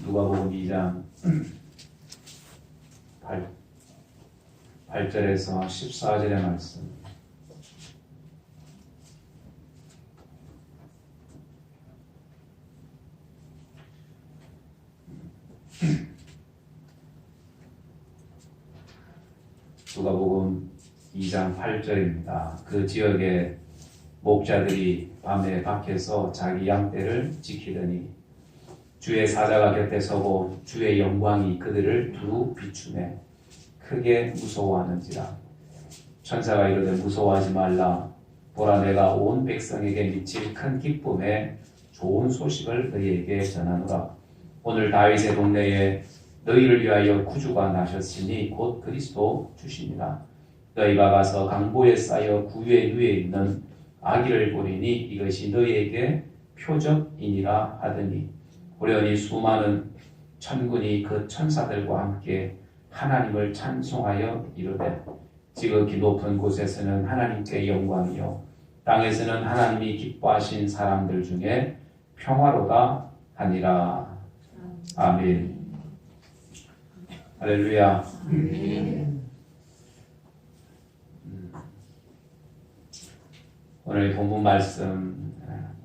누가복음 2장 8절에서 14절의 말씀. 누가복음 2장 8절입니다. 그 지역의 목자들이 밤에 밖에서 자기 양떼를 지키더니 주의 사자가 곁에 서고 주의 영광이 그들을 두루 비추매 크게 무서워하는지라. 천사가 이르되 무서워하지 말라. 보라, 내가 온 백성에게 미칠 큰 기쁨에 좋은 소식을 너희에게 전하노라. 오늘 다윗의 동네에 너희를 위하여 구주가 나셨으니 곧 그리스도 주시니라. 너희가 가서 강보에 쌓여 구유에 누에 있는 아기를 보리니 이것이 너희에게 표적이니라 하더니 호련히 수많은 천군이 그 천사들과 함께 하나님을 찬송하여 이르되 지극히 높은 곳에서는 하나님께 영광이요 땅에서는 하나님이 기뻐하신 사람들 중에 평화로다 하니라. 아멘. 할렐루야. 오늘 본문 말씀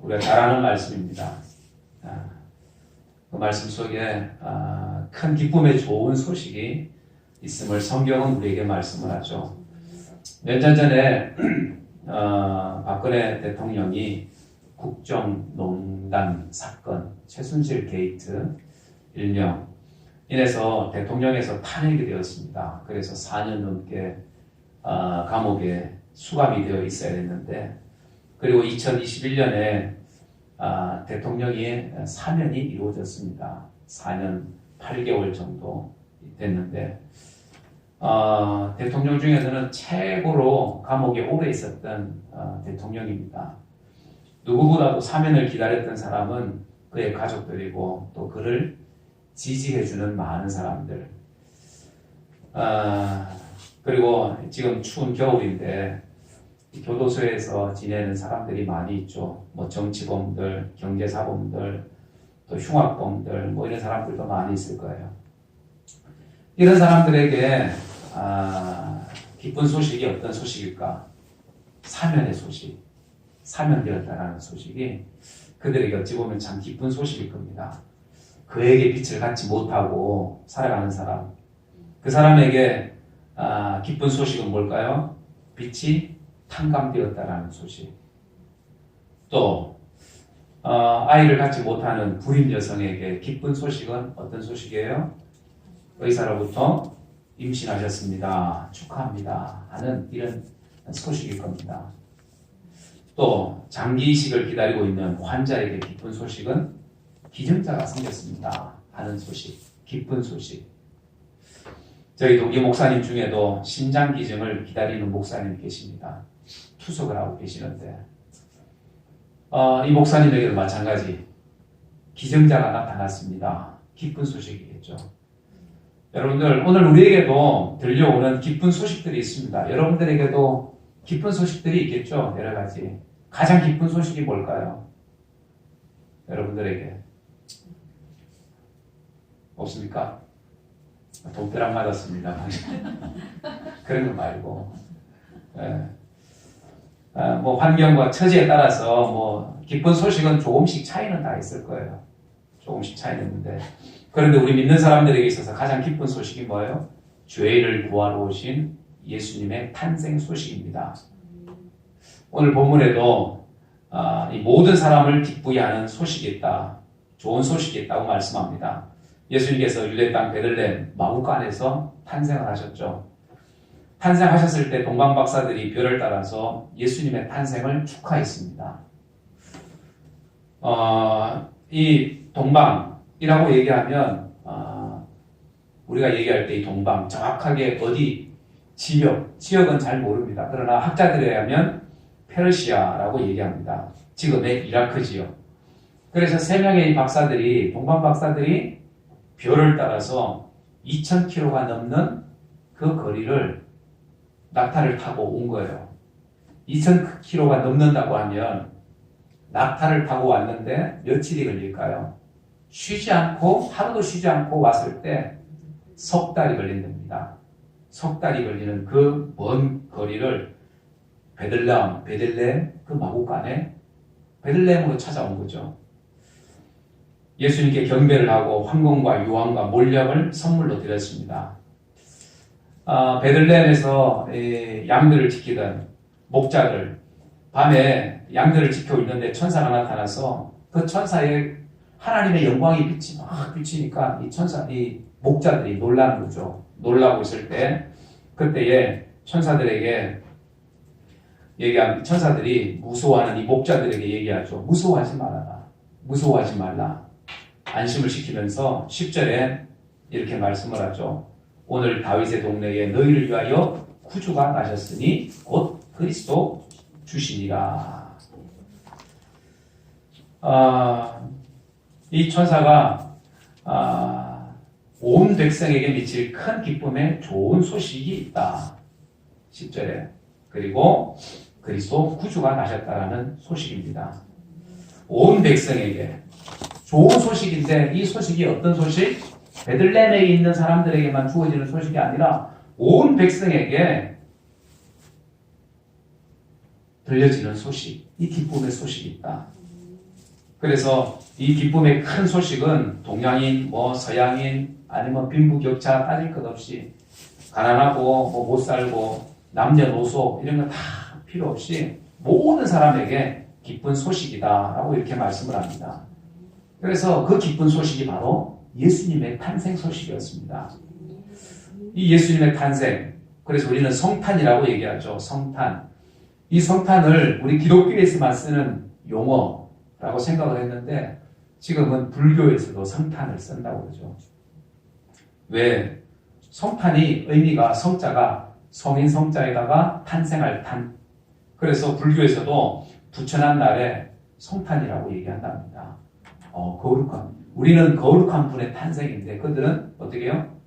우리가 잘 아는 말씀입니다. 그 말씀 속에 큰 기쁨의 좋은 소식이 있음을 성경은 우리에게 말씀을 하죠. 몇 년 전에 박근혜 대통령이 국정농단 사건, 최순실 게이트 일명 인해서 대통령에서 탄핵이 되었습니다. 그래서 4년 넘게 감옥에 수감이 되어 있어야 했는데, 그리고 2021년에 대통령의 사면이 이루어졌습니다. 4년 8개월 정도 됐는데 대통령 중에서는 최고로 감옥에 오래 있었던 대통령입니다. 누구보다도 사면을 기다렸던 사람은 그의 가족들이고 또 그를 지지해주는 많은 사람들. 그리고 지금 추운 겨울인데 교도소에서 지내는 사람들이 많이 있죠. 뭐 정치범들, 경제사범들, 또 흉악범들, 뭐 이런 사람들도 많이 있을 거예요. 이런 사람들에게 기쁜 소식이 어떤 소식일까? 사면의 소식, 사면되었다라는 소식이 그들에게 어찌 보면 참 기쁜 소식일 겁니다. 그에게 빛을 갖지 못하고 살아가는 사람, 그 사람에게 기쁜 소식은 뭘까요? 빛이 탕감되었다라는 소식. 또 아이를 갖지 못하는 불임 여성에게 기쁜 소식은 어떤 소식이에요? 의사로부터 임신하셨습니다. 축하합니다. 하는 이런 소식일 겁니다. 또 장기 이식을 기다리고 있는 환자에게 기쁜 소식은 기증자가 생겼습니다. 하는 소식, 기쁜 소식. 저희 동기 목사님 중에도 신장 기증을 기다리는 목사님 계십니다. 투석을 하고 계시는데 이 목사님에게도 마찬가지 기증자가 나타났습니다. 기쁜 소식이겠죠. 여러분들, 오늘 우리에게도 들려오는 기쁜 소식들이 있습니다. 여러분들에게도 기쁜 소식들이 있겠죠. 여러 가지. 가장 기쁜 소식이 뭘까요? 여러분들에게 없습니까? 돈벼락 맞았습니다. 그런 거 말고, 뭐 환경과 처지에 따라서 뭐 기쁜 소식은 조금씩 차이는 다 있을 거예요. 조금씩 차이는 있는데, 그런데 우리 믿는 사람들에게 있어서 가장 기쁜 소식이 뭐예요? 죄인을 구하러 오신 예수님의 탄생 소식입니다. 오늘 본문에도 이 모든 사람을 기쁘게 하는 소식이 있다, 좋은 소식이 있다고 말씀합니다. 예수님께서 유대 땅 베들레헴 마구간에서 탄생을 하셨죠. 탄생하셨을 때 동방 박사들이 별을 따라서 예수님의 탄생을 축하했습니다. 이 동방이라고 얘기하면 우리가 얘기할 때 이 동방 정확하게 어디 지역은 잘 모릅니다. 그러나 학자들에 의하면 페르시아라고 얘기합니다. 지금의 이라크 지역. 그래서 3명의 이 박사들이, 동방 박사들이 별을 따라서 2000km가 넘는 그 거리를 낙타를 타고 온 거예요. 2000km가 넘는다고 하면 낙타를 타고 왔는데 며칠이 걸릴까요? 쉬지 않고 하루도 쉬지 않고 왔을 때 석 달이 걸린답니다. 석 달이 걸리는 그 먼 거리를 베들레헴 그 마국간에 베들레헴으로 찾아온 거죠. 예수님께 경배를 하고 황금과 유황과 몰약을 선물로 드렸습니다. 베들레헴에서 양들을 지키던 목자들 밤에 양들을 지키고 있는데 천사가 나타나서 그 천사의 하나님의 영광이 빛이 막 비치니까 이 목자들이 놀라는 거죠. 놀라고 있을 때 그때에 천사들이 무서워하는 이 목자들에게 얘기하죠. 무서워하지 말아라. 무서워하지 말라. 안심을 시키면서 10절에 이렇게 말씀을 하죠. 오늘 다윗의 동네에 너희를 위하여 구주가 나셨으니 곧 그리스도 주시니라. 이 천사가 온 백성에게 미칠 큰 기쁨의 좋은 소식이 있다. 10절에 그리고 그리스도 구주가 나셨다라는 소식입니다. 온 백성에게 좋은 소식인데 이 소식이 어떤 소식? 베들레헴에 있는 사람들에게만 주어지는 소식이 아니라 온 백성에게 들려지는 소식, 이 기쁨의 소식이 있다. 그래서 이 기쁨의 큰 소식은 동양인, 서양인, 아니면 빈부격차 따질 것 없이 가난하고 못 살고 남녀노소 이런 거 다 필요 없이 모든 사람에게 기쁜 소식이다라고 이렇게 말씀을 합니다. 그래서 그 기쁜 소식이 바로 예수님의 탄생 소식이었습니다. 이 예수님의 탄생, 그래서 우리는 성탄이라고 얘기하죠. 성탄. 이 성탄을 우리 기독교에서만 쓰는 용어라고 생각을 했는데 지금은 불교에서도 성탄을 쓴다고 그러죠. 왜? 성탄이 의미가 성자가 성인 성자에다가 탄생할 탄. 그래서 불교에서도 부처난 날에 성탄이라고 얘기한답니다. 거룩한. 우리는 거룩한 분의 탄생인데 그들은 어떻게 해요?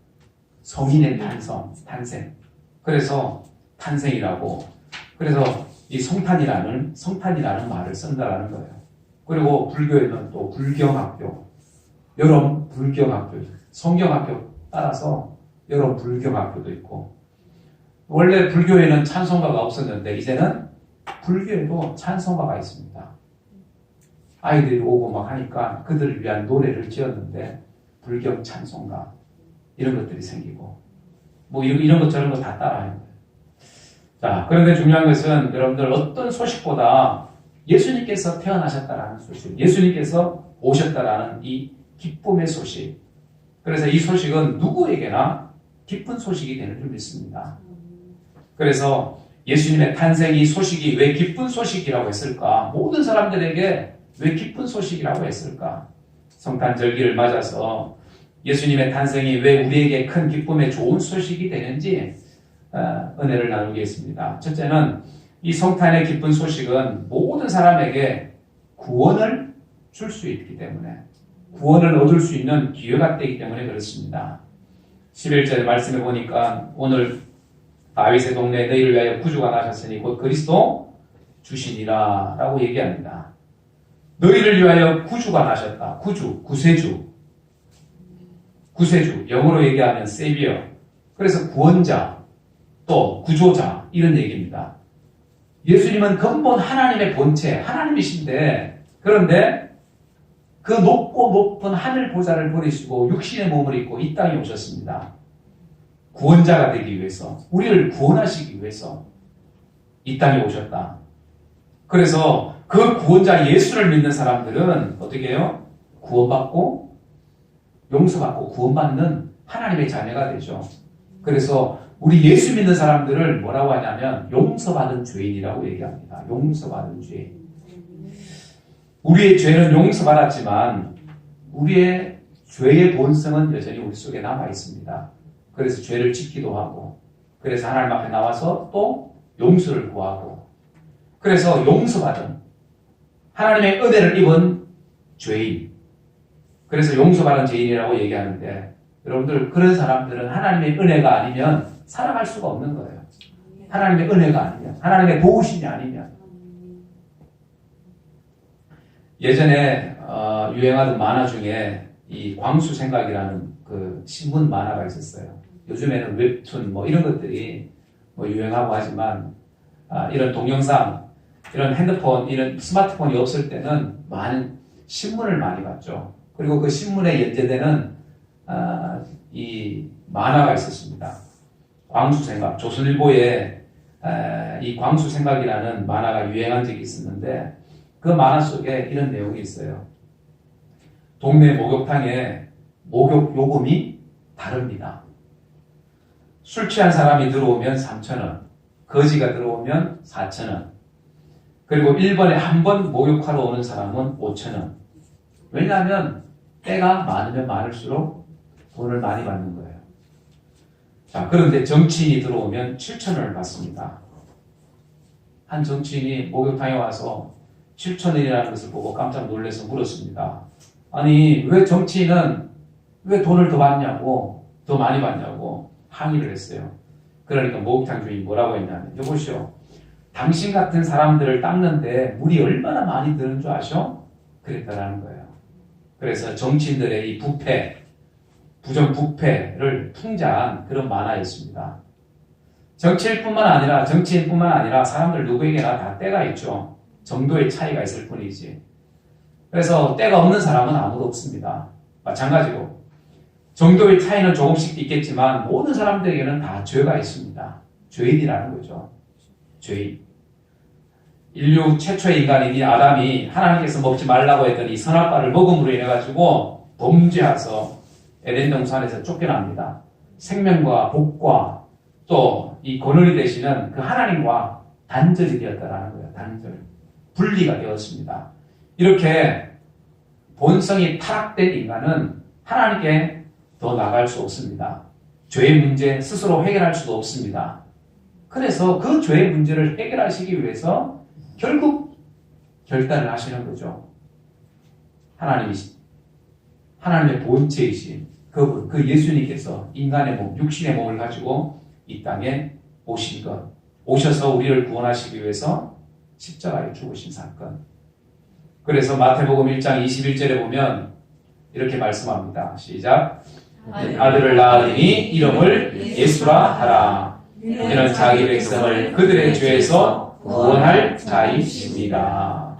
성인의 탄생. 그래서 탄생이라고. 그래서 이 성탄이라는 말을 쓴다라는 거예요. 그리고 불교에는 또 불경학교, 여러 불경학교, 성경학교 따라서 여러 불경학교도 있고, 원래 불교에는 찬송가가 없었는데 이제는 불교에도 찬송가가 있습니다. 아이들이 오고 막 하니까 그들을 위한 노래를 지었는데 불경 찬송가 이런 것들이 생기고 이런 것 저런 거 다 따라하는 거예요. 자, 그런데 중요한 것은 여러분들 어떤 소식보다 예수님께서 태어나셨다라는 소식, 예수님께서 오셨다라는 이 기쁨의 소식. 그래서 이 소식은 누구에게나 기쁜 소식이 되는 줄 믿습니다. 그래서 예수님의 탄생 이 소식이 왜 기쁜 소식이라고 했을까? 모든 사람들에게 왜 기쁜 소식이라고 했을까? 성탄절기를 맞아서 예수님의 탄생이 왜 우리에게 큰 기쁨의 좋은 소식이 되는지 은혜를 나누겠습니다. 첫째는 이 성탄의 기쁜 소식은 모든 사람에게 구원을 줄 수 있기 때문에, 구원을 얻을 수 있는 기회가 되기 때문에 그렇습니다. 11절 말씀해 보니까 오늘 다윗의 동네에 너희를 위하여 구주가 나셨으니 곧 그리스도 주시니라 라고 얘기합니다. 너희를 위하여 구주가 나셨다. 구세주, 영어로 얘기하면 Savior. 그래서 구원자, 또 구조자 이런 얘기입니다. 예수님은 근본 하나님의 본체, 하나님이신데 그런데 그 높고 높은 하늘 보좌를 버리시고 육신의 몸을 입고 이 땅에 오셨습니다. 구원자가 되기 위해서, 우리를 구원하시기 위해서 이 땅에 오셨다. 그래서 그 구원자 예수를 믿는 사람들은 어떻게 해요? 구원받고 용서받고 구원받는 하나님의 자녀가 되죠. 그래서 우리 예수 믿는 사람들을 뭐라고 하냐면 용서받은 죄인이라고 얘기합니다. 용서받은 죄인. 우리의 죄는 용서받았지만 우리의 죄의 본성은 여전히 우리 속에 남아 있습니다. 그래서 죄를 짓기도 하고, 그래서 하나님 앞에 나와서 또 용서를 구하고, 그래서 용서받은 하나님의 은혜를 입은 죄인, 그래서 용서받은 죄인이라고 얘기하는데, 여러분들 그런 사람들은 하나님의 은혜가 아니면 살아갈 수가 없는 거예요. 하나님의 은혜가 아니면, 하나님의 도우심이 아니면. 예전에 유행하던 만화 중에 이 광수생각이라는 그 신문 만화가 있었어요. 요즘에는 웹툰 뭐 이런 것들이 뭐 유행하고 하지만 이런 동영상, 이런 핸드폰, 이런 스마트폰이 없을 때는 많은 신문을 많이 봤죠. 그리고 그 신문에 연재되는 이 만화가 있었습니다. 광수생각. 조선일보에 이 광수생각이라는 만화가 유행한 적이 있었는데 그 만화 속에 이런 내용이 있어요. 동네 목욕탕에 목욕 요금이 다릅니다. 술 취한 사람이 들어오면 3,000원, 거지가 들어오면 4,000원, 그리고 1번에 한 번 목욕하러 오는 사람은 5,000원. 왜냐하면 때가 많으면 많을수록 돈을 많이 받는 거예요. 자, 그런데 정치인이 들어오면 7,000원을 받습니다. 한 정치인이 목욕탕에 와서 7,000원이라는 것을 보고 깜짝 놀라서 물었습니다. 아니, 왜 정치인은 왜 돈을 더 받냐고, 더 많이 받냐고 항의를 했어요. 그러니까 목욕탕 주인이 뭐라고 했냐면, 여보시오, 당신 같은 사람들을 닦는데 물이 얼마나 많이 드는 줄 아셔? 그랬다라는 거예요. 그래서 정치인들의 이 부패, 부정부패를 풍자한 그런 만화였습니다. 정치인뿐만 아니라 사람들 누구에게나 다 때가 있죠. 정도의 차이가 있을 뿐이지. 그래서 때가 없는 사람은 아무도 없습니다. 마찬가지로 정도의 차이는 조금씩 있겠지만 모든 사람들에게는 다 죄가 있습니다. 죄인이라는 거죠. 죄인. 인류 최초의 인간인 이 아담이 하나님께서 먹지 말라고 했던 이 선악과를 먹음으로 인해 가지고 범죄해서 에덴 동산에서 쫓겨납니다. 생명과 복과 또 이 권한이 되시는 그 하나님과 단절이 되었다라는 거예요. 단절. 분리가 되었습니다. 이렇게 본성이 타락된 인간은 하나님께 더 나아갈 수 없습니다. 죄의 문제 스스로 해결할 수도 없습니다. 그래서 그 죄의 문제를 해결하시기 위해서 결국 결단을 하시는 거죠. 하나님의 본체이신 그분, 그 예수님께서 인간의 몸, 육신의 몸을 가지고 이 땅에 오신 것, 오셔서 우리를 구원하시기 위해서 십자가에 죽으신 사건. 그래서 마태복음 1장 21절에 보면 이렇게 말씀합니다. 시작. 아들을 낳으니 이름을 예수라 하라. 이는 자기 백성을 그들의 죄에서 구원할 자이십니다.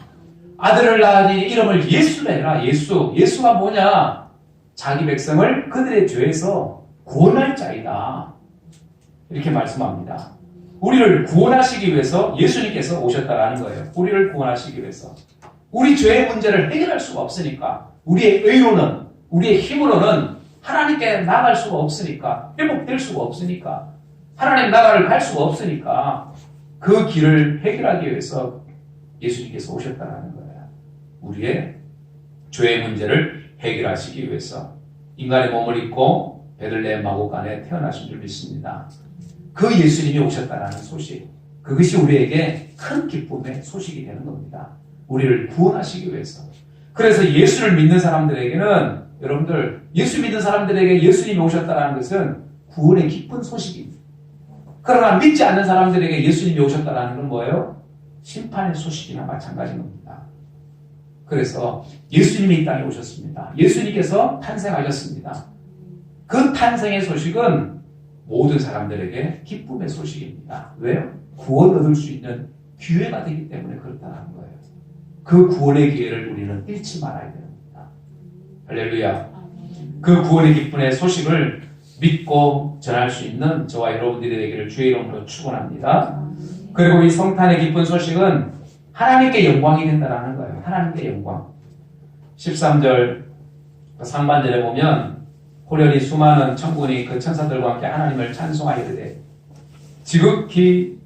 아들을 낳으니 이름을 예수라 해라. 예수가 뭐냐? 자기 백성을 그들의 죄에서 구원할 자이다. 이렇게 말씀합니다. 우리를 구원하시기 위해서 예수님께서 오셨다라는 거예요. 우리를 구원하시기 위해서. 우리 죄의 문제를 해결할 수가 없으니까, 우리의 의로는, 우리의 힘으로는 하나님께 나갈 수가 없으니까, 회복될 수가 없으니까, 하나님 나라를 갈 수가 없으니까 그 길을 해결하기 위해서 예수님께서 오셨다는 거예요. 우리의 죄의 문제를 해결하시기 위해서 인간의 몸을 입고 베들레헴 마곡간에 태어나신 줄 믿습니다. 그 예수님이 오셨다는 소식, 그것이 우리에게 큰 기쁨의 소식이 되는 겁니다. 우리를 구원하시기 위해서. 그래서 예수를 믿는 사람들에게는, 여러분들, 예수 믿는 사람들에게 예수님이 오셨다는 것은 구원의 기쁜 소식입니다. 그러나 믿지 않는 사람들에게 예수님이 오셨다는 건 뭐예요? 심판의 소식이나 마찬가지인 겁니다. 그래서 예수님이 이 땅에 오셨습니다. 예수님께서 탄생하셨습니다. 그 탄생의 소식은 모든 사람들에게 기쁨의 소식입니다. 왜요? 구원 얻을 수 있는 기회가 되기 때문에 그렇다는 거예요. 그 구원의 기회를 우리는 잃지 말아야 됩니다. 할렐루야. 그 구원의 기쁨의 소식을 믿고 전할 수 있는 저와 여러분들이 되기를 주의 이름으로 축원합니다. 그리고 이 성탄의 기쁜 소식은 하나님께 영광이 된다는 거예요. 하나님께 영광. 13절 상반절에 보면 호련히 수많은 천군이 그 천사들과 함께 하나님을 찬송하이르되 지극히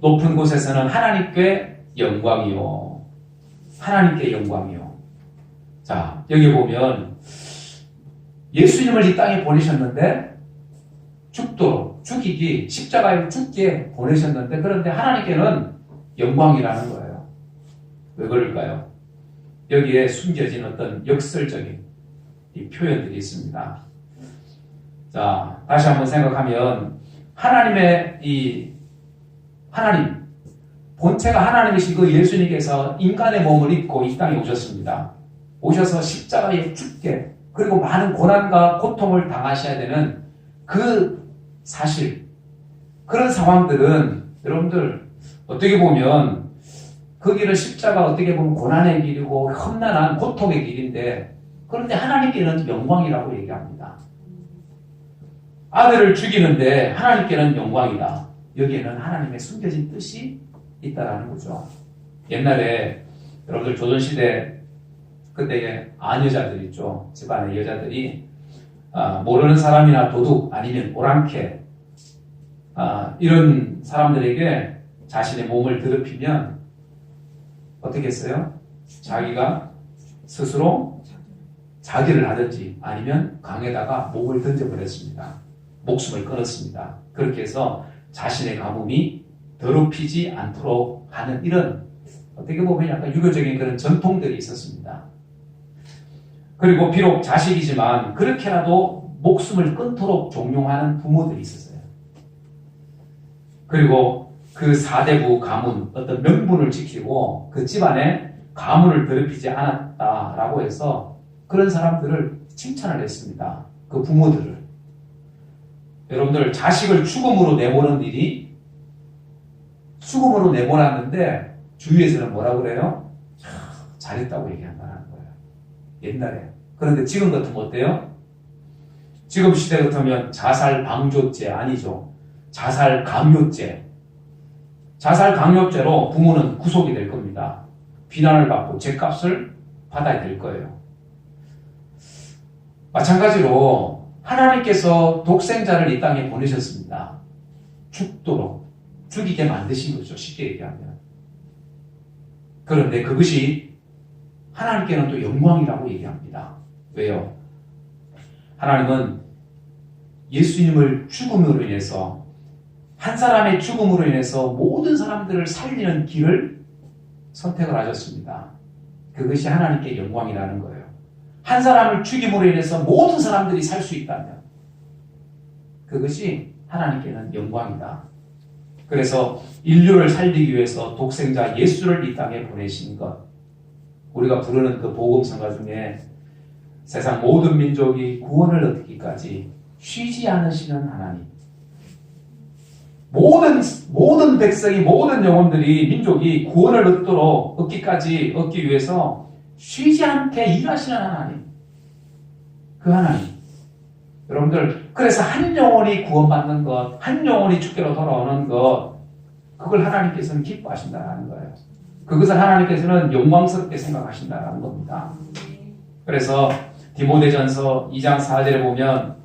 높은 곳에서는 하나님께 영광이요. 하나님께 영광이요. 자, 여기 보면 예수님을 이 땅에 보내셨는데 죽이기, 십자가에 죽게 보내셨는데 그런데 하나님께는 영광이라는 거예요. 왜 그럴까요? 여기에 숨겨진 어떤 역설적인 이 표현들이 있습니다. 자, 다시 한번 생각하면 하나님, 본체가 하나님이신 그 예수님께서 인간의 몸을 입고 이 땅에 오셨습니다. 오셔서 십자가에 죽게, 그리고 많은 고난과 고통을 당하셔야 되는 그 사실, 그런 상황들은 여러분들 어떻게 보면 그 길은 십자가 어떻게 보면 고난의 길이고 험난한 고통의 길인데, 그런데 하나님께는 영광이라고 얘기합니다. 아들을 죽이는데 하나님께는 영광이다. 여기에는 하나님의 숨겨진 뜻이 있다라는 거죠. 옛날에 여러분들 조선시대 그때의 아녀자들 있죠. 집안의 여자들이 모르는 사람이나 도둑 아니면 오랑캐 이런 사람들에게 자신의 몸을 더럽히면 어떻게 했어요? 자기가 스스로 자기를 하든지 아니면 강에다가 몸을 던져버렸습니다. 목숨을 끊었습니다. 그렇게 해서 자신의 가뭄이 더럽히지 않도록 하는 이런 어떻게 보면 약간 유교적인 그런 전통들이 있었습니다. 그리고 비록 자식이지만 그렇게라도 목숨을 끊도록 종용하는 부모들이 있었어요. 그리고 그 사대부 가문, 어떤 명분을 지키고 그 집안에 가문을 더럽히지 않았다라고 해서 그런 사람들을 칭찬을 했습니다. 그 부모들을. 여러분들 자식을 죽음으로 내보는 일이 죽음으로 내보냈는데 주위에서는 뭐라 그래요? 잘했다고 얘기한다는 거예요. 옛날에. 그런데 지금 같으면 어때요? 지금 시대 같으면 자살 방조죄 아니죠. 자살 강요죄. 자살 강요죄로 부모는 구속이 될 겁니다. 비난을 받고 죄값을 받아야 될 거예요. 마찬가지로 하나님께서 독생자를 이 땅에 보내셨습니다. 죽도록 죽이게 만드신 거죠. 쉽게 얘기하면. 그런데 그것이 하나님께는 또 영광이라고 얘기합니다. 왜요? 하나님은 예수님을 죽음으로 인해서, 한 사람의 죽음으로 인해서 모든 사람들을 살리는 길을 선택을 하셨습니다. 그것이 하나님께 영광이라는 거예요. 한 사람을 죽임으로 인해서 모든 사람들이 살 수 있다면 그것이 하나님께는 영광이다. 그래서 인류를 살리기 위해서 독생자 예수를 이 땅에 보내신 것, 우리가 부르는 그 복음성가 중에 세상 모든 민족이 구원을 얻기까지 쉬지 않으시는 하나님, 모든 백성이, 모든 영혼들이, 민족이 구원을 얻기 위해서 쉬지 않게 일하시는 하나님, 그 하나님. 여러분들, 그래서 한 영혼이 구원받는 것, 한 영혼이 주께로 돌아오는 것, 그걸 하나님께서는 기뻐하신다는 거예요. 그것을 하나님께서는 영광스럽게 생각하신다는 겁니다. 그래서 디모데전서 2장 4절에 보면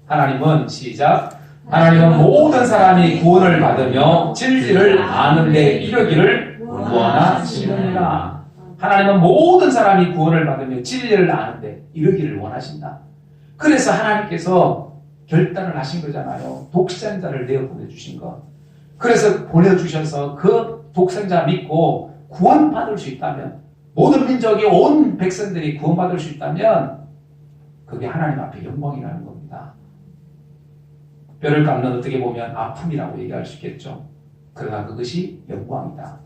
하나님은 시작, 하나님은 모든 사람이 구원을 받으며 진리를 아는 데 이르기를 원하시느니라. 하나님은 모든 사람이 구원을 받으며 진리를 아는 데 이르기를 원하신다. 그래서 하나님께서 결단을 하신 거잖아요. 독생자를 내어 보내주신 것. 그래서 보내주셔서 그 독생자 믿고 구원받을 수 있다면, 모든 민족이, 온 백성들이 구원받을 수 있다면 그게 하나님 앞에 영광이라는 겁니다. 뼈를 깎는 어떻게 보면 아픔이라고 얘기할 수 있겠죠. 그러나 그것이 영광이다.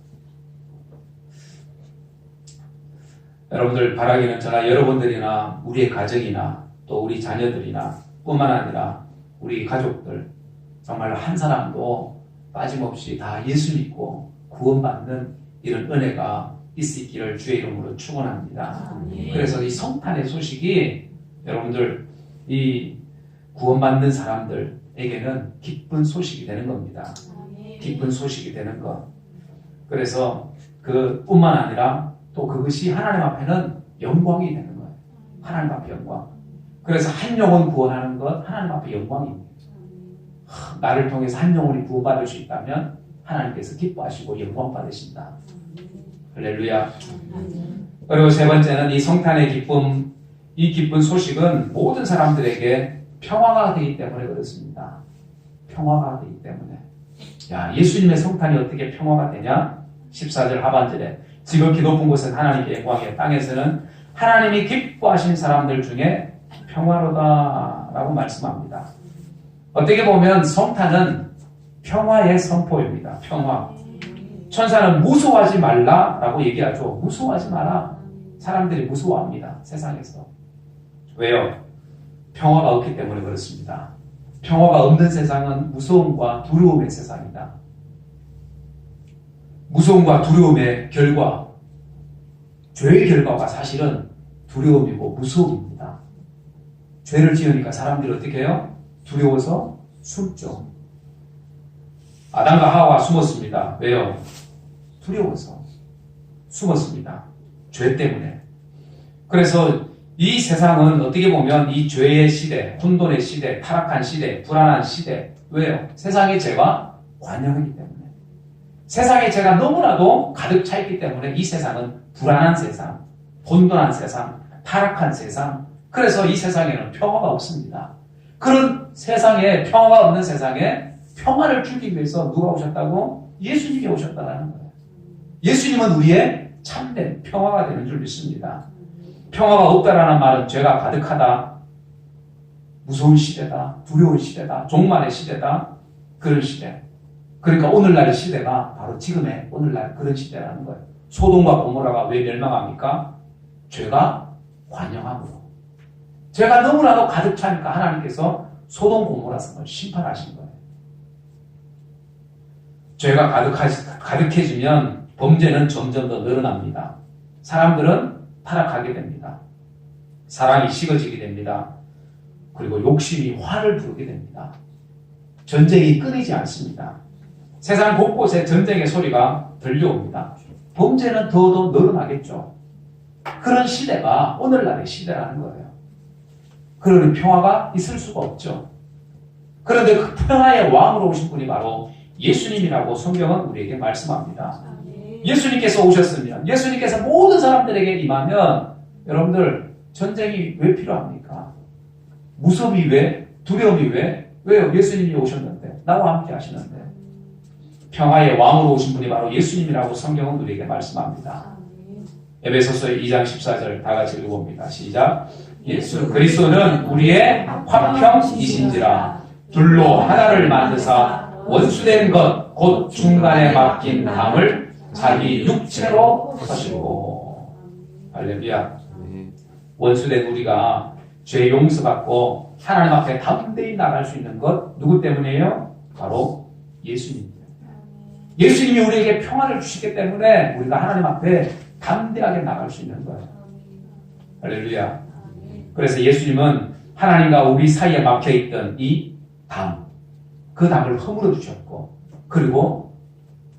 여러분들 바라기는 저나 여러분들이나 우리의 가정이나 또 우리 자녀들이나 뿐만 아니라 우리 가족들 정말 한 사람도 빠짐없이 다 예수 믿고 구원받는 이런 은혜가 있기를 주의 이름으로 축원합니다. 그래서 이 성탄의 소식이 여러분들 이 구원받는 사람들에게는 기쁜 소식이 되는 겁니다. 기쁜 소식이 되는 것. 그래서 그뿐만 아니라 또 그것이 하나님 앞에는 영광이 되는 거예요. 하나님 앞에 영광. 그래서 한 영혼 구원하는 것 하나님 앞에 영광입니다. 나를 통해서 한 영혼이 구원받을 수 있다면 하나님께서 기뻐하시고 영광 받으신다. 할렐루야. 그리고 세 번째는 이 성탄의 기쁨, 이 기쁜 소식은 모든 사람들에게 평화가 되기 때문에 그렇습니다. 평화가 되기 때문에. 야, 예수님의 성탄이 어떻게 평화가 되냐? 14절 하반절에 지극히 높은 곳은 하나님의 영광이요 땅에서는 하나님이 기뻐하신 사람들 중에 평화로다 라고 말씀합니다. 어떻게 보면 성탄은 평화의 선포입니다. 평화. 천사는 무서워하지 말라라고 얘기하죠. 무서워하지 마라. 사람들이 무서워합니다. 세상에서. 왜요? 평화가 없기 때문에 그렇습니다. 평화가 없는 세상은 무서움과 두려움의 세상이다. 무서움과 두려움의 결과, 죄의 결과가 사실은 두려움이고 무서움입니다. 죄를 지으니까 사람들이 어떻게 해요? 두려워서 숨죠. 아담과 하와가 숨었습니다. 왜요? 두려워서 숨었습니다. 죄 때문에. 그래서 이 세상은 어떻게 보면 이 죄의 시대, 혼돈의 시대, 타락한 시대, 불안한 시대. 왜요? 세상의 죄가 관영이기 때문에. 세상의 죄가 너무나도 가득 차 있기 때문에 이 세상은 불안한 세상, 혼돈한 세상, 타락한 세상. 그래서 이 세상에는 평화가 없습니다. 그런 세상에, 평화가 없는 세상에 평화를 주기 위해서 누가 오셨다고? 예수님이 오셨다는 거예요. 예수님은 우리의 참된 평화가 되는 줄 믿습니다. 평화가 없다라는 말은 죄가 가득하다, 무서운 시대다, 두려운 시대다, 종말의 시대다, 그런 시대. 그러니까 오늘날의 시대가 바로 지금의 오늘날 그런 시대라는 거예요. 소돔과 고모라가 왜 멸망합니까? 죄가 관영함으로. 죄가 너무나도 가득 차니까 하나님께서 소돔 고모라 성을 심판하신 거예요. 죄가 가득해지면 범죄는 점점 더 늘어납니다. 사람들은 타락하게 됩니다. 사랑이 식어지게 됩니다. 그리고 욕심이 화를 부르게 됩니다. 전쟁이 끊이지 않습니다. 세상 곳곳에 전쟁의 소리가 들려옵니다. 범죄는 더더 늘어나겠죠. 그런 시대가 오늘날의 시대라는 거예요. 그러니 평화가 있을 수가 없죠. 그런데 그 평화의 왕으로 오신 분이 바로 예수님이라고 성경은 우리에게 말씀합니다. 예수님께서 오셨으면, 예수님께서 모든 사람들에게 임하면 여러분들 전쟁이 왜 필요합니까? 무섭이 왜? 두려움이 왜? 왜요? 예수님이 오셨는데, 나와 함께 하시는데. 평화의 왕으로 오신 분이 바로 예수님이라고 성경은 우리에게 말씀합니다. 에베소서 2장 14절 다 같이 읽어봅니다. 시작. 예수 그리스도는 우리의 화평이신지라 둘로 하나를 만드사 원수된 것 곧 중간에 맡긴 담을 자기 육체로 터시고. 할렐루야. 원수된 우리가 죄 용서받고 하나님 앞에 담대히 나갈 수 있는 것 누구 때문이에요? 바로 예수님. 예수님이 우리에게 평화를 주시기 때문에 우리가 하나님 앞에 담대하게 나갈 수 있는 거예요. 할렐루야. 그래서 예수님은 하나님과 우리 사이에 막혀있던 이 담, 그 담을 허물어 주셨고, 그리고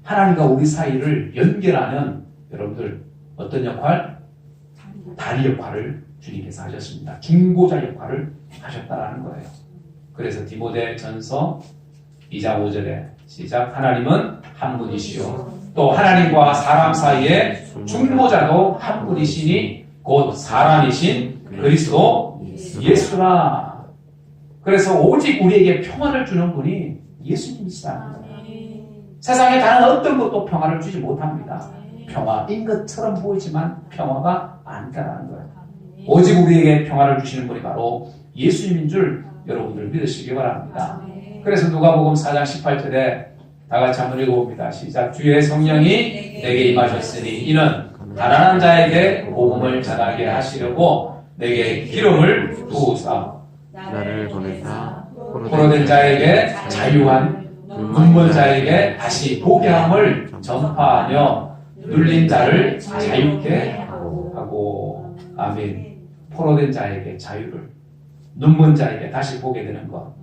하나님과 우리 사이를 연결하는 여러분들 어떤 역할? 다리 역할을 주님께서 하셨습니다. 중보자 역할을 하셨다라는 거예요. 그래서 디모데 전서 2장 5절에 시작. 하나님은 한 분이시요 또 하나님과 사람 사이에 중보자도 한 분이시니 곧 사람이신 그리스도 예수라. 그래서 오직 우리에게 평화를 주는 분이 예수님이시다. 세상에 다른 어떤 것도 평화를 주지 못합니다. 평화인 것처럼 보이지만 평화가 아니다라는 거예요. 오직 우리에게 평화를 주시는 분이 바로 예수님인 줄 여러분들 믿으시기 바랍니다. 그래서 누가복음 4장 18절에 다 같이 한번 읽어봅니다. 시작. 주의 성령이 내게 임하셨으니 이는 가난한 자에게 복음을 전하게 하시려고 내게 기름을 부으사 나를 보내사 포로된 자에게 자유한 눈먼 자에게 다시 보게 함을 전파하며 눌린 자를 자유케 하고. 아멘. 포로된 자에게 자유를, 눈먼 자에게 다시 보게 되는 것,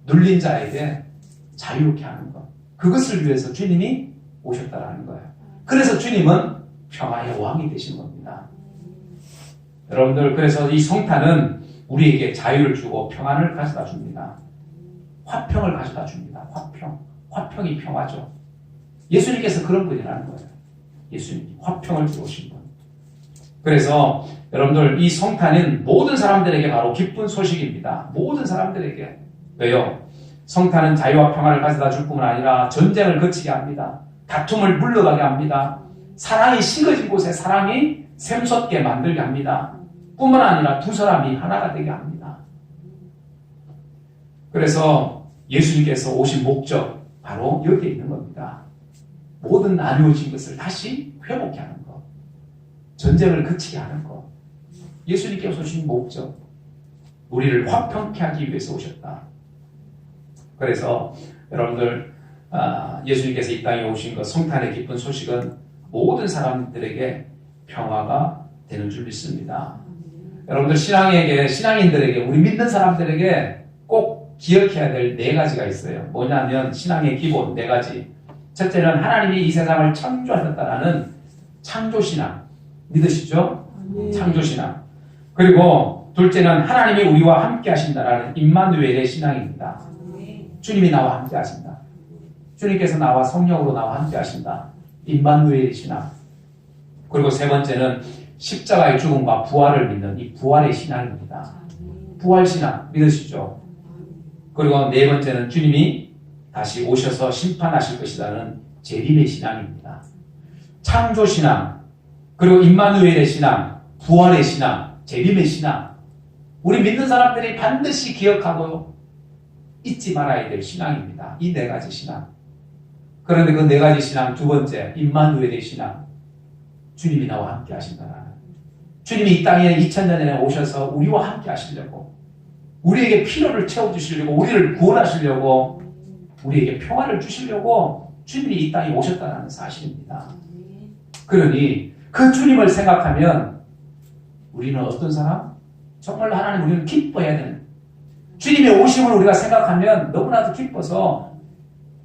눌린 자에게 자유케 하는 것, 그것을 위해서 주님이 오셨다라는 거예요. 그래서 주님은 평화의 왕이 되신 겁니다. 여러분들, 그래서 이 성탄은 우리에게 자유를 주고 평안을 가져다 줍니다. 화평을 가져다 줍니다. 화평이 평화죠. 예수님께서 그런 분이라는 거예요. 예수님이 화평을 주오신 분. 그래서 여러분들, 이 성탄은 모든 사람들에게 바로 기쁜 소식입니다. 모든 사람들에게. 왜요? 성탄은 자유와 평화를 가져다 줄 뿐만 아니라 전쟁을 거치게 합니다. 다툼을 물러가게 합니다. 사랑이 식어진 곳에 사랑이 샘솟게 만들게 합니다. 뿐만 아니라 두 사람이 하나가 되게 합니다. 그래서 예수님께서 오신 목적 바로 여기에 있는 겁니다. 모든 나누어진 것을 다시 회복해 하는 것. 전쟁을 그치게 하는 것. 예수님께서 오신 목적, 우리를 화평케 하기 위해서 오셨다. 그래서 여러분들 예수님께서 이 땅에 오신 것, 성탄의 기쁜 소식은 모든 사람들에게 평화가 되는 줄 믿습니다. 여러분들 신앙인들에게, 우리 믿는 사람들에게 꼭 기억해야 될 4가지가 있어요. 뭐냐면 신앙의 기본 4가지. 첫째는 하나님이 이 세상을 창조하셨다라는 창조신앙. 믿으시죠? 창조신앙. 그리고 둘째는 하나님이 우리와 함께 하신다라는 임마누엘의 신앙입니다. 주님이 나와 함께 하신다. 주님께서 나와 성령으로 나와 함께 하신다. 임마누엘의 신앙. 그리고 세 번째는 십자가의 죽음과 부활을 믿는 이 부활의 신앙입니다. 부활 신앙 믿으시죠? 그리고 네 번째는 주님이 다시 오셔서 심판하실 것이라는 재림의 신앙입니다. 창조 신앙, 그리고 임마누엘의 신앙, 부활의 신앙, 재림의 신앙. 우리 믿는 사람들이 반드시 기억하고 잊지 말아야 될 신앙입니다. 이 4가지 신앙. 그런데 그 4가지 신앙 두 번째, 임마누엘의 신앙. 주님이 나와 함께 하신다라는. 주님이 이 땅에 2000년 전에 오셔서 우리와 함께 하시려고, 우리에게 필요를 채워주시려고, 우리를 구원하시려고, 우리에게 평화를 주시려고 주님이 이 땅에 오셨다는 사실입니다. 그러니 그 주님을 생각하면 우리는 어떤 사람? 정말 하나님 우리는 기뻐해야 되는, 주님의 오심을 우리가 생각하면 너무나도 기뻐서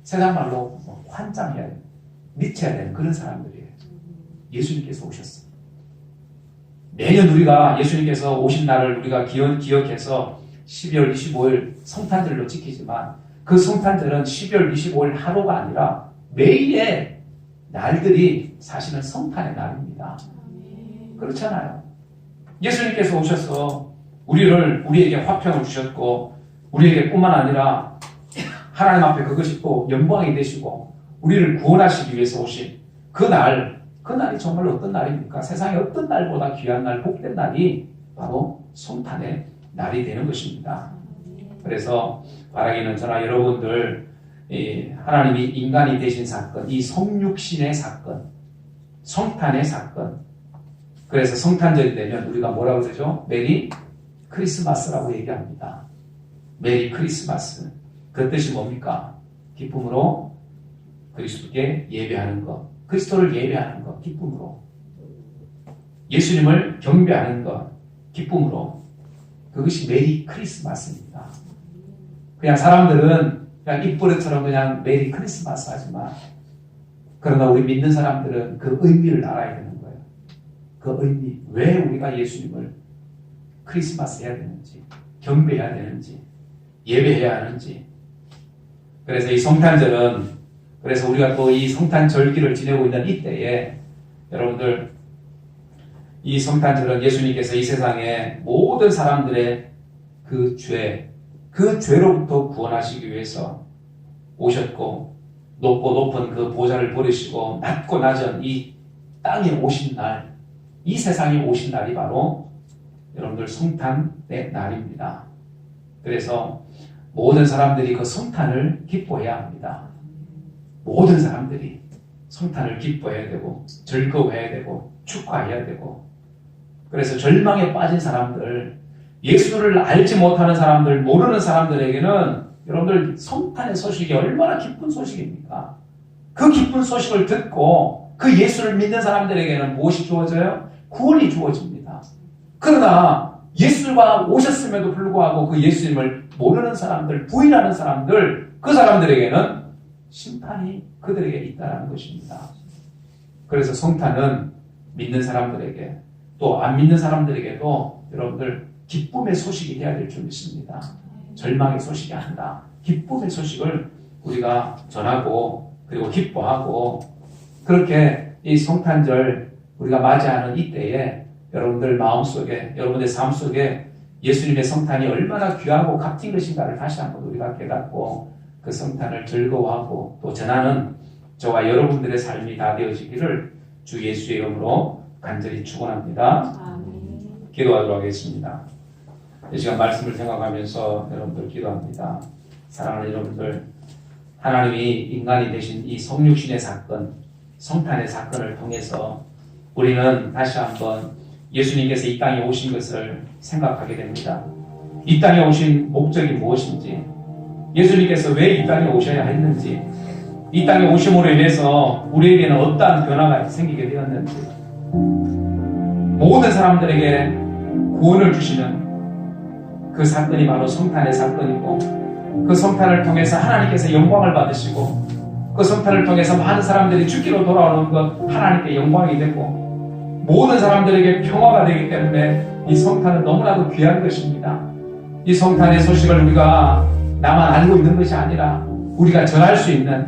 세상 말로 환장해야 되는, 미쳐야 되는 그런 사람들이에요. 예수님께서 오셨어요. 매년 우리가 예수님께서 오신 날을 우리가 기억해서 12월 25일 성탄절로 지키지만 그 성탄절은 12월 25일 하루가 아니라 매일의 날들이 사실은 성탄의 날입니다. 그렇잖아요. 예수님께서 오셔서 우리에게 화평을 주셨고, 우리에게 뿐만 아니라 하나님 앞에 그것이 또 영광이 되시고 우리를 구원하시기 위해서 오신 그날이 정말 어떤 날입니까? 세상에 어떤 날보다 귀한 날, 복된 날이 바로 성탄의 날이 되는 것입니다. 그래서 바라기는 저나 여러분들, 하나님이 인간이 되신 사건, 이 성육신의 사건, 성탄의 사건. 그래서 성탄절이 되면 우리가 뭐라고 그러죠? 메리 크리스마스라고 얘기합니다. 메리 크리스마스. 그 뜻이 뭡니까? 기쁨으로 그리스도께 예배하는 것, 그리스도를 예배하는 것, 기쁨으로. 예수님을 경배하는 것, 기쁨으로. 그것이 메리 크리스마스입니다. 그냥 사람들은 그냥 입버릇처럼 그냥 메리 크리스마스 하지만, 그러나 우리 믿는 사람들은 그 의미를 알아야 되는 거예요. 그 의미, 왜 우리가 예수님을 크리스마스 해야 되는지, 경배해야 되는지, 예배해야 하는지. 그래서 이 성탄절은, 그래서 우리가 또 이 성탄절기를 지내고 있는 이때에 여러분들, 이 성탄절은 예수님께서 이 세상에 모든 사람들의 그 죄로부터 구원하시기 위해서 오셨고, 높고 높은 그 보좌를 버리시고 낮고 낮은 이 땅에 오신 날, 이 세상에 오신 날이 바로 여러분들 성탄의 날입니다. 그래서 모든 사람들이 그 성탄을 기뻐해야 합니다. 모든 사람들이 성탄을 기뻐해야 되고 즐거워해야 되고 축하해야 되고. 그래서 절망에 빠진 사람들, 예수를 알지 못하는 사람들, 모르는 사람들에게는 여러분들 성탄의 소식이 얼마나 기쁜 소식입니까? 그 기쁜 소식을 듣고 그 예수를 믿는 사람들에게는 무엇이 주어져요? 구원이 주어집니다. 그러나 예수가 오셨음에도 불구하고 그 예수님을 모르는 사람들, 부인하는 사람들, 그 사람들에게는 심판이 그들에게 있다는 것입니다. 그래서 성탄은 믿는 사람들에게, 또 안 믿는 사람들에게도 여러분들 기쁨의 소식이 되어야 될 줄 믿습니다. 절망의 소식이 아니라 기쁨의 소식을 우리가 전하고, 그리고 기뻐하고, 그렇게 이 성탄절 우리가 맞이하는 이때에 여러분들 마음속에, 여러분의 삶 속에 예수님의 성탄이 얼마나 귀하고 값진 것인가를 다시 한번 우리가 깨닫고 그 성탄을 즐거워하고 또 전하는 저와 여러분들의 삶이 다 되어지기를 주 예수의 이름으로 간절히 축원합니다. 기도하도록 하겠습니다. 이 시간 말씀을 생각하면서 여러분들 기도합니다. 사랑하는 여러분들, 하나님이 인간이 되신 이 성육신의 사건, 성탄의 사건을 통해서 우리는 다시 한번 예수님께서 이 땅에 오신 것을 생각하게 됩니다. 이 땅에 오신 목적이 무엇인지, 예수님께서 왜 이 땅에 오셔야 했는지, 이 땅에 오심으로 인해서 우리에게는 어떠한 변화가 생기게 되었는지, 모든 사람들에게 구원을 주시는 그 사건이 바로 성탄의 사건이고, 그 성탄을 통해서 하나님께서 영광을 받으시고, 그 성탄을 통해서 많은 사람들이 죽기로 돌아오는 것 하나님께 영광이 되고, 모든 사람들에게 평화가 되기 때문에 이 성탄은 너무나도 귀한 것입니다. 이 성탄의 소식을 우리가 나만 알고 있는 것이 아니라 우리가 전할 수 있는,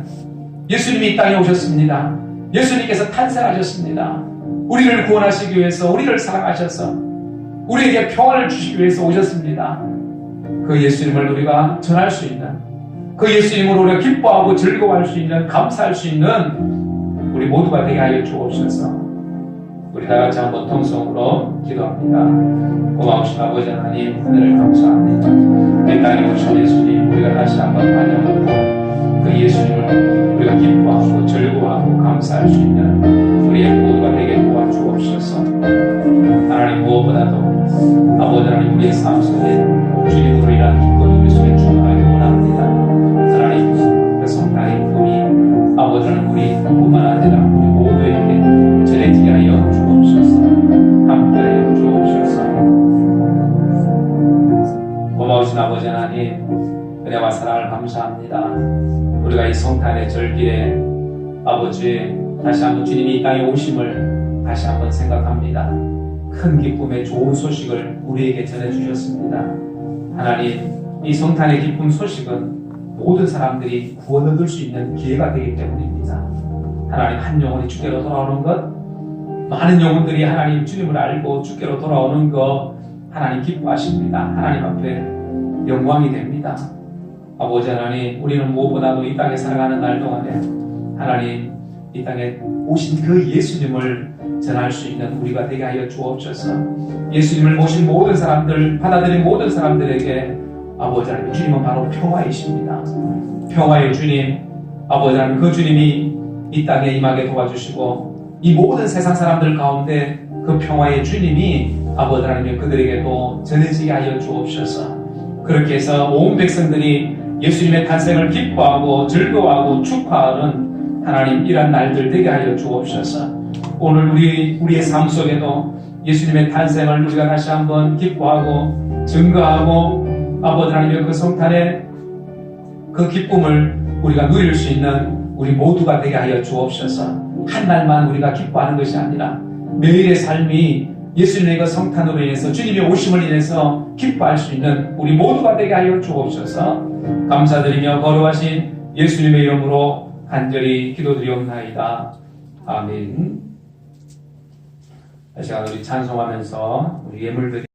예수님이 이 땅에 오셨습니다. 예수님께서 탄생하셨습니다. 우리를 구원하시기 위해서, 우리를 사랑하셔서 우리에게 평화를 주시기 위해서 오셨습니다. 그 예수님을 우리가 전할 수 있는, 그 예수님으로 우리가 기뻐하고 즐거워할 수 있는, 감사할 수 있는 우리 모두가 되게 하여 주옵소서. 우리 다 같이 한번 통성으로 기도합니다. 고마우신 아버지 하나님, 하늘을 감사합니다. 이 땅에 오신 예수님, 우리가 다시 한번 환영하고 그 예수님을 우리가 기뻐하고 즐거워하고 감사할 수 있는 우리의 모두가 되게 도와주옵소서. 하나님, 무엇보다도 아버지 하나님, 우리의 삶 속에 주님으로 인한 기쁨이 우리 속에 충만하게 원합니다. 하나님, 그 성탄의 기쁨이 아버지 하나님, 우리뿐만 아니라 우리 모두에게 전해지게 하여 주옵소서. 함께하여 주옵소서. 고마우신 아버지 하나님, 은혜와 사랑을 감사합니다. 우리가 이 성탄의 절기에 아버지 다시 한번 주님이 이 땅에 오심을 다시 한번 생각합니다. 큰 기쁨의 좋은 소식을 우리에게 전해주셨습니다. 하나님, 이 성탄의 기쁨 소식은 모든 사람들이 구원 얻을 수 있는 기회가 되기 때문입니다. 하나님, 한 영혼이 주께로 돌아오는 것, 많은 영혼들이 하나님 주님을 알고 주께로 돌아오는 것 하나님 기뻐하십니다. 하나님 앞에 영광이 됩니다. 아버지 하나님, 우리는 무엇보다도 이 땅에 살아가는 날 동안에 하나님 이 땅에 오신 그 예수님을 전할 수 있는 우리가 되게 하여 주옵소서. 예수님을 모신 모든 사람들, 받아들인 모든 사람들에게 아버지 하나님, 주님은 바로 평화이십니다. 평화의 주님, 아버지 하나님, 그 주님이 이 땅에 임하게 도와주시고 이 모든 세상 사람들 가운데 그 평화의 주님이 아버지 하나님 그들에게도 전해지게 하여 주옵소서. 그렇게 해서 온 백성들이 예수님의 탄생을 기뻐하고 즐거워하고 축하하는 하나님 이런 날들 되게 하여 주옵소서. 오늘 우리의 삶 속에도 예수님의 탄생을 우리가 다시 한번 기뻐하고 증거하고 아버지 하나님의 그 성탄의 그 기쁨을 우리가 누릴 수 있는 우리 모두가 되게 하여 주옵소서. 한 날만 우리가 기뻐하는 것이 아니라 매일의 삶이 예수님의 그 성탄으로 인해서 주님의 오심을 인해서 기뻐할 수 있는 우리 모두가 되게 하여 주옵소서. 감사드리며 거룩하신 예수님의 이름으로 간절히 기도드리옵나이다. 아멘. 다시 한번 우리 찬송하면서 우리 예물들